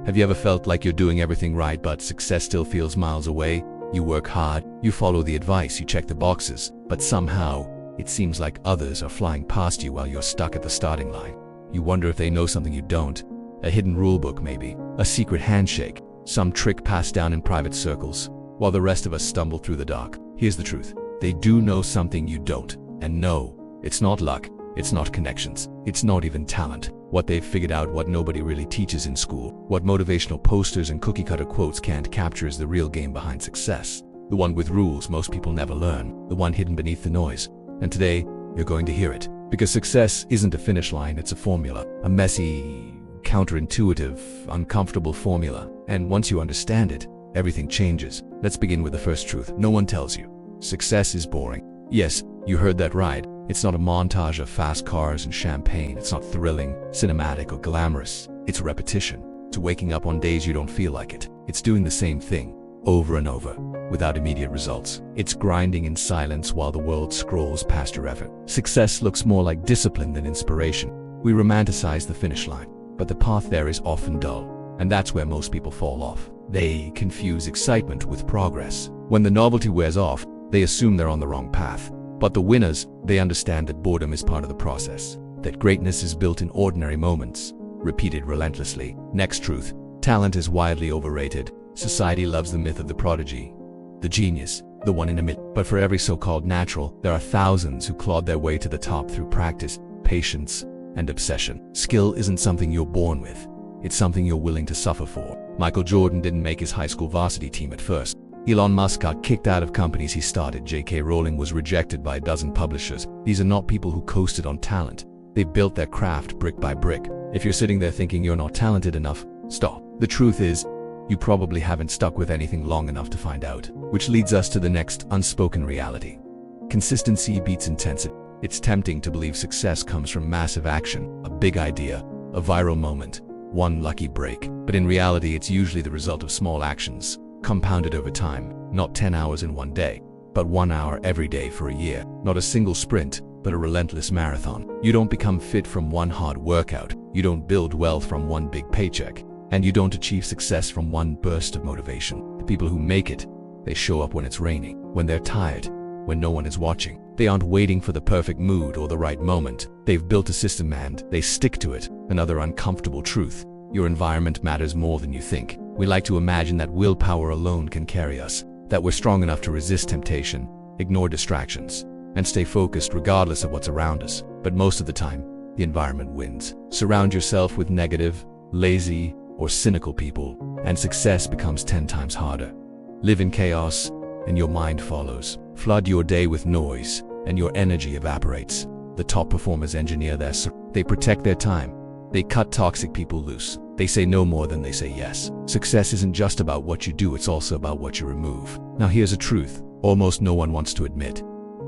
Have you ever felt like you're doing everything right but success still feels miles away? You work hard, you follow the advice, you check the boxes, but somehow it seems like others are flying past you while you're stuck at the starting line. You wonder if they know something you don't. A hidden rulebook maybe, a secret handshake, some trick passed down in private circles, while the rest of us stumble through the dark. Here's the truth. They do know something you don't. And no, it's not luck, it's not connections, it's not even talent. What they've figured out, what nobody really teaches in school, what motivational posters and cookie-cutter quotes can't capture, is the real game behind success. The one with rules most people never learn, the one hidden beneath the noise. And today, you're going to hear it. Because success isn't a finish line, it's a formula. A messy, counterintuitive, uncomfortable formula. And once you understand it, everything changes. Let's begin with the first truth no one tells you. Success is boring. Yes, you heard that right. It's not a montage of fast cars and champagne. It's not thrilling, cinematic, or glamorous. It's repetition. It's waking up on days you don't feel like it. It's doing the same thing over and over without immediate results. It's grinding in silence while the world scrolls past your effort. Success looks more like discipline than inspiration. We romanticize the finish line, but the path there is often dull. And that's where most people fall off. They confuse excitement with progress. When the novelty wears off, they assume they're on the wrong path. But the winners, they understand that boredom is part of the process, that greatness is built in ordinary moments, repeated relentlessly. Next truth, talent is widely overrated. Society loves the myth of the prodigy, the genius, the one in a million. But for every so-called natural, there are thousands who clawed their way to the top through practice, patience, and obsession. Skill isn't something you're born with. It's something you're willing to suffer for. Michael Jordan didn't make his high school varsity team at first. Elon Musk got kicked out of companies he started. J.K. Rowling was rejected by a dozen publishers. These are not people who coasted on talent. They built their craft brick by brick. If you're sitting there thinking you're not talented enough, stop. The truth is, you probably haven't stuck with anything long enough to find out. Which leads us to the next unspoken reality. Consistency beats intensity. It's tempting to believe success comes from massive action, a big idea, a viral moment, one lucky break. But in reality, it's usually the result of small actions, compounded over time. Not 10 hours in one day, but 1 hour every day for a year. Not a single sprint, but a relentless marathon. You don't become fit from one hard workout. You don't build wealth from one big paycheck. And you don't achieve success from one burst of motivation. The people who make it, they show up when it's raining, when they're tired, when no one is watching. They aren't waiting for the perfect mood or the right moment. They've built a system and they stick to it. Another uncomfortable truth: your environment matters more than you think. We like to imagine that willpower alone can carry us, that we're strong enough to resist temptation, ignore distractions, and stay focused regardless of what's around us. But most of the time, the environment wins. Surround yourself with negative, lazy, or cynical people, and success becomes 10 times harder. Live in chaos, and your mind follows. Flood your day with noise, and your energy evaporates. The top performers engineer they protect their time. They cut toxic people loose. They say no more than they say yes. Success isn't just about what you do, it's also about what you remove. Now here's a truth almost no one wants to admit.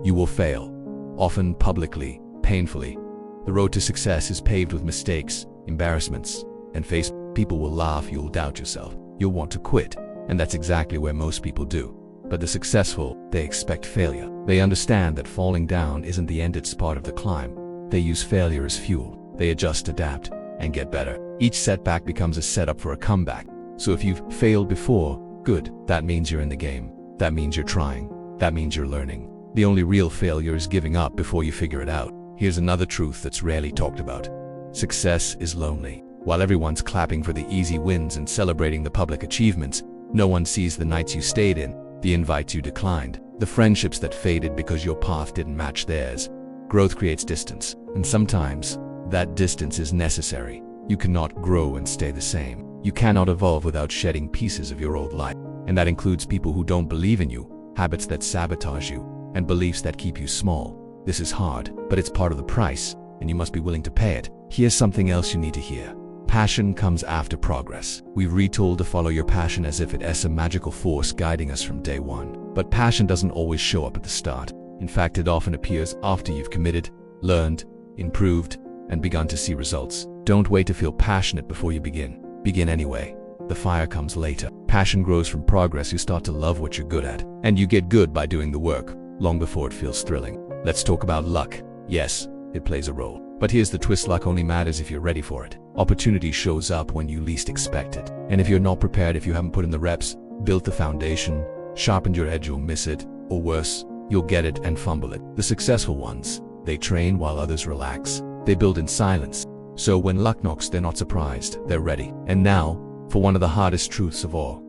You will fail, often publicly, painfully. The road to success is paved with mistakes, embarrassments, and face. People will laugh, you'll doubt yourself, you'll want to quit. And that's exactly where most people do. But the successful, they expect failure. They understand that falling down isn't the end, it's part of the climb. They use failure as fuel. They adjust, adapt, and get better. Each setback becomes a setup for a comeback. So if you've failed before, good. That means you're in the game. That means you're trying. That means you're learning. The only real failure is giving up before you figure it out. Here's another truth that's rarely talked about. Success is lonely. While everyone's clapping for the easy wins and celebrating the public achievements, no one sees the nights you stayed in, the invites you declined, the friendships that faded because your path didn't match theirs. Growth creates distance, and sometimes that distance is necessary. You cannot grow and stay the same. You cannot evolve without shedding pieces of your old life. And that includes people who don't believe in you, habits that sabotage you, and beliefs that keep you small. This is hard, but it's part of the price, and you must be willing to pay it. Here's something else you need to hear. Passion comes after progress. We've retold to follow your passion as if it's a magical force guiding us from day one. But passion doesn't always show up at the start. In fact, it often appears after you've committed, learned, improved, and begun to see results. Don't wait to feel passionate before you begin. Begin anyway. The fire comes later. Passion grows from progress. You start to love what you're good at. And you get good by doing the work, long before it feels thrilling. Let's talk about luck. Yes, it plays a role. But here's the twist: luck only matters if you're ready for it. Opportunity shows up when you least expect it. And if you're not prepared, if you haven't put in the reps, built the foundation, sharpened your edge, you'll miss it. Or worse, you'll get it and fumble it. The successful ones, they train while others relax. They build in silence. So when luck knocks, they're not surprised, they're ready. And now, for one of the hardest truths of all.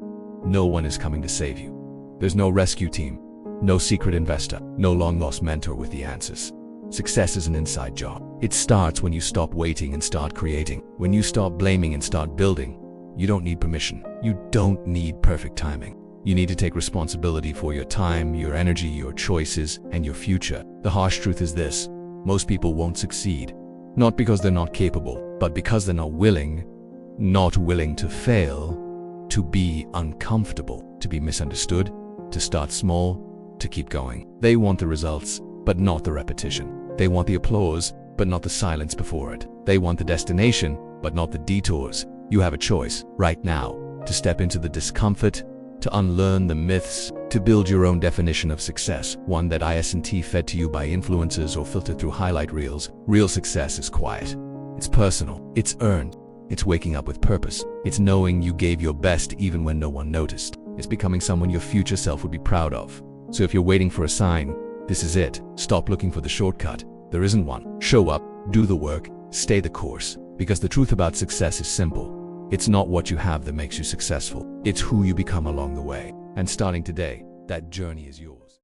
No one is coming to save you. There's no rescue team, no secret investor, no long-lost mentor with the answers. Success is an inside job. It starts when you stop waiting and start creating. When you stop blaming and start building. You don't need permission. You don't need perfect timing. You need to take responsibility for your time, your energy, your choices, and your future. The harsh truth is this: most people won't succeed. Not because they're not capable, but because they're not willing to fail, to be uncomfortable, to be misunderstood, to start small, to keep going. They want the results, but not the repetition. They want the applause, but not the silence before it. They want the destination, but not the detours. You have a choice right now to step into the discomfort, to unlearn the myths, to build your own definition of success, one that isn't fed to you by influencers or filtered through highlight reels. Real success is quiet. It's personal. It's earned. It's waking up with purpose. It's knowing you gave your best even when no one noticed. It's becoming someone your future self would be proud of. So if you're waiting for a sign, this is it. Stop looking for the shortcut. There isn't one. Show up, do the work, stay the course. Because the truth about success is simple. It's not what you have that makes you successful. It's who you become along the way. And starting today, that journey is yours.